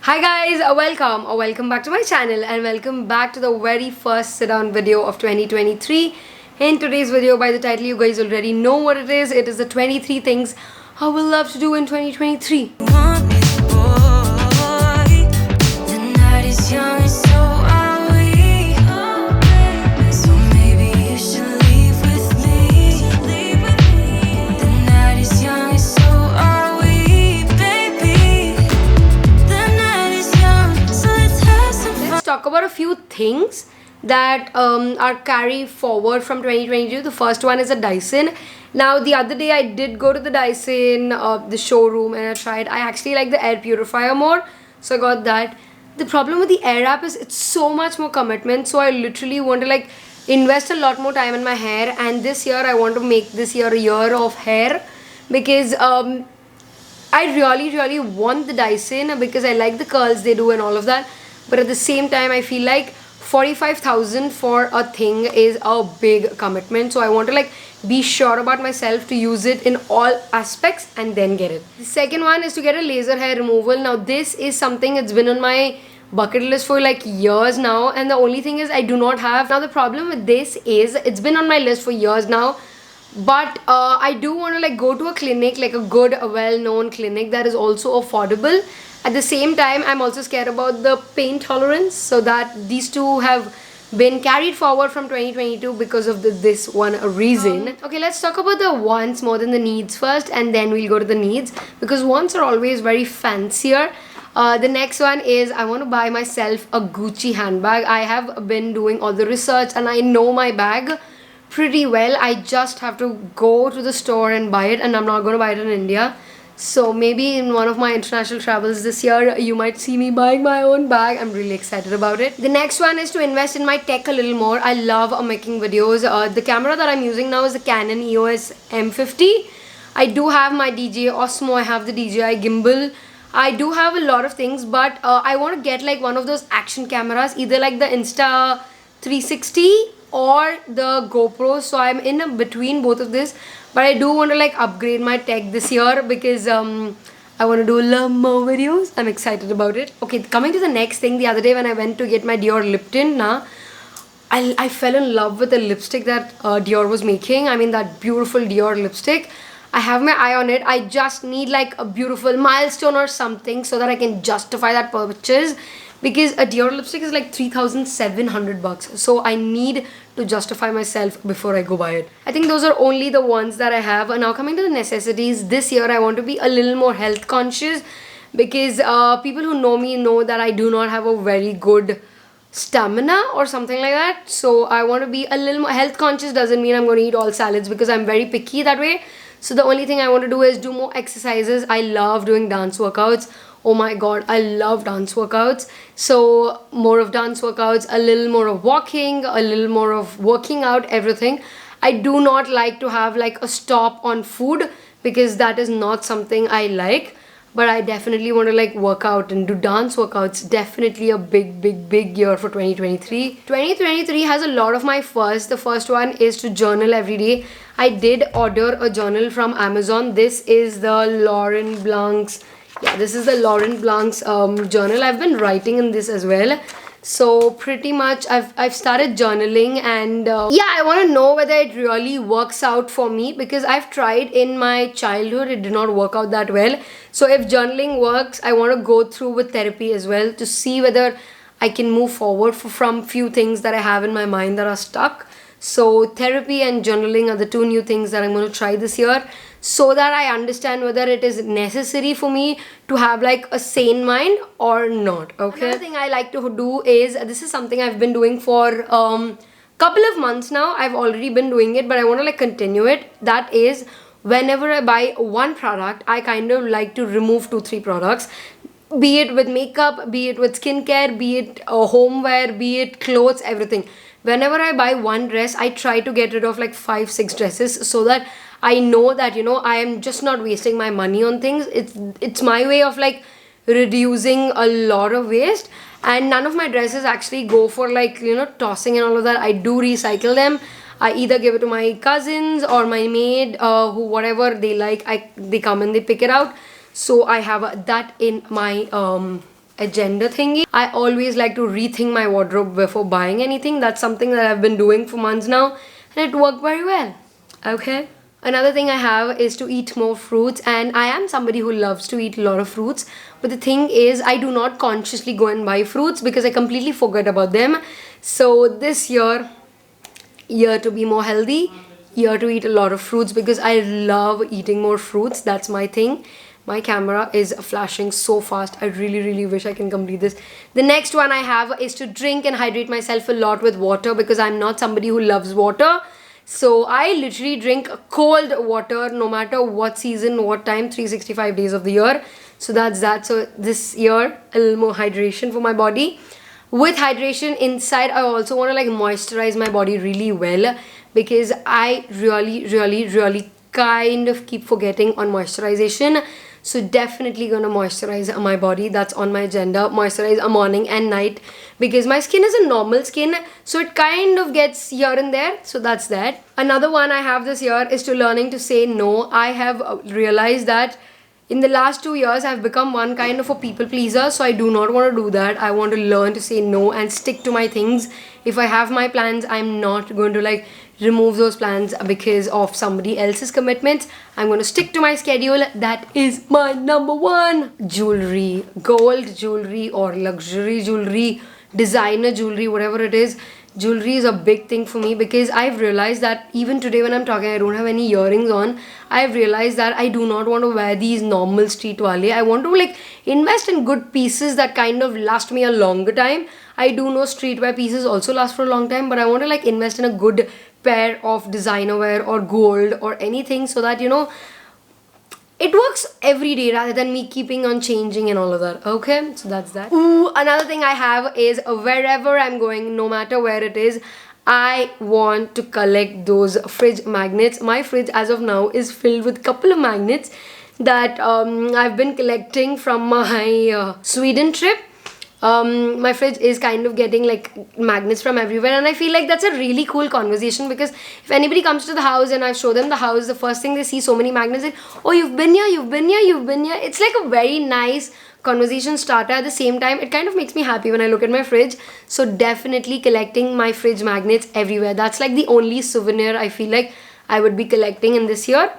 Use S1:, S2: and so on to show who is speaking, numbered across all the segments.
S1: Hi guys, welcome back to my channel and welcome back to the very first sit down video of 2023. In today's video, by the title you guys already know what it is. It is the 23 things I will love to do in 2023. Talk about a few things that are carry forward from 2022. The first one is a Dyson. Now the other day I did go to the Dyson the showroom and I actually like the air purifier more, so I got that. The problem with the air wrap is it's so much more commitment, so I literally want to like invest a lot more time in my hair, and this year I want to make this year a year of hair because I really want the Dyson because I like the curls they do and all of that. But at the same time, I feel like 45,000 for a thing is a big commitment. So I want to like be sure about myself to use it in all aspects and then get it. The second one is to get a laser hair removal. Now this is something that's been on my bucket list for like years now, and the only thing is I do not have. Now the problem with this is it's been on my list for years now, but I do want to like go to a clinic, like a good well-known clinic that is also affordable. At the same time, I'm also scared about the pain tolerance, so that these two have been carried forward from 2022 because of this one reason. Okay, let's talk about the wants more than the needs first, and then we'll go to the needs because wants are always very fancier. The next one is I want to buy myself a Gucci handbag. I have been doing all the research and I know my bag pretty well. I just have to go to the store and buy it, and I'm not going to buy it in India. So maybe in one of my international travels this year, you might see me buying my own bag. I'm really excited about it. The next one is to invest in my tech a little more. I love making videos. The camera that I'm using now is the Canon EOS M50. I do have my DJI Osmo. I have the DJI gimbal. I do have a lot of things, but I want to get like one of those action cameras, either like the Insta 360 or the GoPro. So I'm in between both of this, but I do want to like upgrade my tech this year because I want to do a lot more videos. I'm excited about it. Okay, coming to the next thing, the other day when I went to get my Dior lip tint, I fell in love with the lipstick that Dior was making. I mean, that beautiful Dior lipstick. I have my eye on it. I just need like a beautiful milestone or something so that I can justify that purchase, because a Dior lipstick is like 3,700 bucks. So I need to justify myself before I go buy it. I think those are only the ones that I have. And now coming to the necessities, this year I want to be a little more health conscious because people who know me know that I do not have a very good stamina or something like that. So I want to be a little more health conscious. Doesn't mean I'm going to eat all salads because I'm very picky that way. So the only thing I want to do is do more exercises. I love doing dance workouts. Oh my god, I love dance workouts. So more of dance workouts, a little more of walking, a little more of working out, everything. I do not like to have like a stop on food because that is not something I like. But I definitely want to like work out and do dance workouts. Definitely a big year for 2023. 2023 has a lot of my firsts. The first one is to journal every day. I did order a journal from Amazon. This is the Laurent Blanc's. Yeah, this is the Laurent Blanc's journal. I've been writing in this as well. So pretty much I've started journaling, and yeah, I want to know whether it really works out for me because I've tried in my childhood. It did not work out that well. So if journaling works, I want to go through with therapy as well to see whether I can move forward from few things that I have in my mind that are stuck. So therapy and journaling are the two new things that I'm going to try this year, so that I understand whether it is necessary for me to have like a sane mind or not. Okay. Another thing I like to do is, this is something I've been doing for couple of months now. I've already been doing it, but I want to like continue it. That is, whenever I buy one product, I kind of like to remove 2-3 products. Be it with makeup, be it with skincare, be it homeware, be it clothes, everything. Whenever I buy one dress, I try to get rid of like 5-6 dresses so that I know that, you know, I am just not wasting my money on things. It's my way of like reducing a lot of waste, and none of my dresses actually go for like, you know, tossing and all of that. I do recycle them. I either give it to my cousins or my maid, who whatever they like, they come and they pick it out. So I have that in my agenda thingy. I always like to rethink my wardrobe before buying anything. That's something that I've been doing for months now, and it worked very well. Okay. Another thing I have is to eat more fruits, and I am somebody who loves to eat a lot of fruits. But the thing is, I do not consciously go and buy fruits because I completely forget about them. So this year to be more healthy, year to eat a lot of fruits because I love eating more fruits. That's my thing. My camera is flashing so fast. I really wish I can complete this. The next one I have is to drink and hydrate myself a lot with water because I'm not somebody who loves water. So I literally drink cold water no matter what season, what time, 365 days of the year. So that's that. So this year, a little more hydration for my body. With hydration inside, I also want to like moisturize my body really well because I really kind of keep forgetting on moisturization. So definitely gonna moisturize my body. That's on my agenda. Moisturize a morning and night because my skin is a normal skin, so it kind of gets here and there. So that's that. Another one I have this year is to learning to say no. I have realized that in the last 2 years I've become one kind of a people pleaser, so I do not want to do that. I want to learn to say no and stick to my things. If I have my plans, I'm not going to like remove those plans because of somebody else's commitments. I'm going to stick to my schedule. That is my number one. Jewelry, gold jewelry or luxury jewelry, designer jewelry, whatever it is. Jewelry is a big thing for me because I've realized that even today when I'm talking, I don't have any earrings on. I've realized that I do not want to wear these normal street wale. I want to like invest in good pieces that kind of last me a longer time. I do know streetwear pieces also last for a long time, but I want to like invest in a good pair of designer wear or gold or anything so that, you know, it works every day rather than me keeping on changing and all of that. Okay, so that's that. Ooh, another thing I have is wherever I'm going, no matter where it is, I want to collect those fridge magnets. My fridge as of now is filled with a couple of magnets that I've been collecting from my Sweden trip. My fridge is kind of getting like magnets from everywhere, and I feel like that's a really cool conversation because if anybody comes to the house and I show them the house, the first thing they see so many magnets is, oh, you've been here, you've been here, you've been here. It's like a very nice conversation starter. At the same time, it kind of makes me happy when I look at my fridge. So definitely collecting my fridge magnets everywhere. That's like the only souvenir I feel like I would be collecting in this year.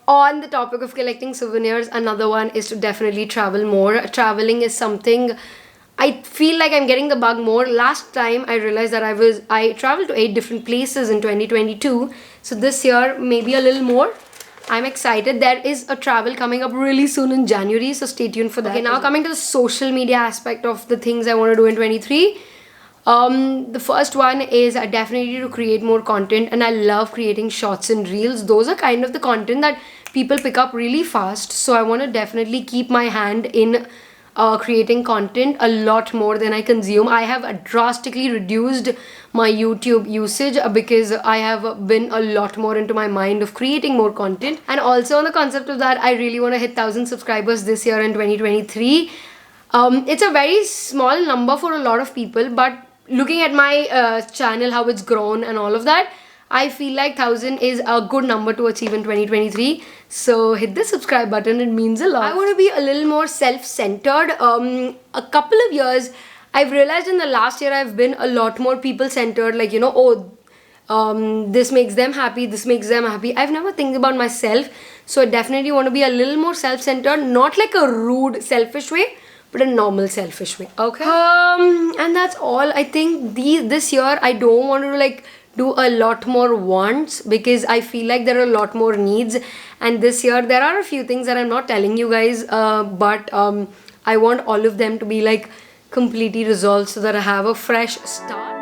S1: On the topic of collecting souvenirs, another one is to definitely travel more. Traveling is something I feel like I'm getting the bug more. Last time I realized that I traveled to 8 different places in 2022. So this year maybe a little more. I'm excited. There is a travel coming up really soon in January, so stay tuned for that. Okay, now coming to the social media aspect of the things I want to do in 23. The first one is definitely to create more content, and I love creating shorts and reels. Those are kind of the content that people pick up really fast, so I want to definitely keep my hand in creating content a lot more than I consume. I have drastically reduced my YouTube usage because I have been a lot more into my mind of creating more content. And also on the concept of that, I really want to hit 1,000 subscribers this year in 2023. It's a very small number for a lot of people, but looking at my channel, how it's grown and all of that, I feel like 1,000 is a good number to achieve in 2023. So hit the subscribe button, it means a lot. I want to be a little more self-centered. A couple of years, I've realized in the last year I've been a lot more people-centered, like, you know, this makes them happy, this makes them happy. I've never think about myself, so I definitely want to be a little more self-centered, not like a rude, selfish way, but a normal selfish way. Okay. And that's all. I think this year I don't want to like do a lot more wants because I feel like there are a lot more needs, and this year there are a few things that I'm not telling you guys, but I want all of them to be like completely resolved so that I have a fresh start.